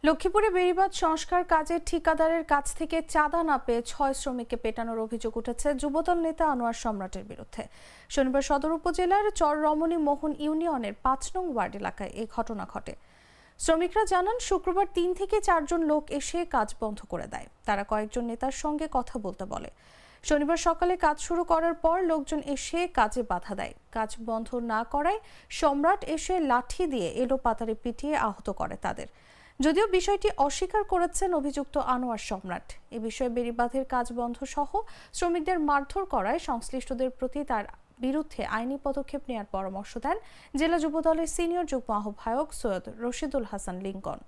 লক্ষ্মীপুরে বেড়িবাঁধ সংস্কার কাজের ঠিকাদারের কাছ থেকে চাঁদা না পেয়ে ৬ শ্রমিককে পেটানোর অভিযোগ উঠেছে যুবদল নেতা আনোয়ার সম্রাটের বিরুদ্ধে। শনিবার সদর উপজেলার চর রমণী মোহন ইউনিয়নের ৫ নং ওয়ার্ড এলাকায় এই ঘটনা ঘটে। শ্রমিকরা জানান, শুক্রবার ৩ থেকে ৪ জন লোক এসে কাজ বন্ধ করে দেয়। তারা কয়েকজন নেতার সঙ্গে কথা বলতে বলে। শনিবার সকালে কাজ শুরু করার পর লোকজন এসে কাজে বাধা দেয়। কাজ বন্ধ না করায় সম্রাট এসে লাঠি দিয়ে এলোপাতাড়ি পিটিয়ে আহত করে তাদের। যদিও বিষয়টি অস্বীকার করেছেন অভিযুক্ত আনোয়ার সম্রাট। এ বিষয়ে বেড়িবাঁধের কাজ বন্ধ সহ শ্রমিকদের মারধর করায় সংশ্লিষ্টদের প্রতি তার বিরুদ্ধে আইনি পদক্ষেপ নেওয়ার পরামর্শ দেন জেলা যুবদলের সিনিয়র যুগ্ম আহ্বায়ক সৈয়দ রশিদুল হাসান লিঙ্কন।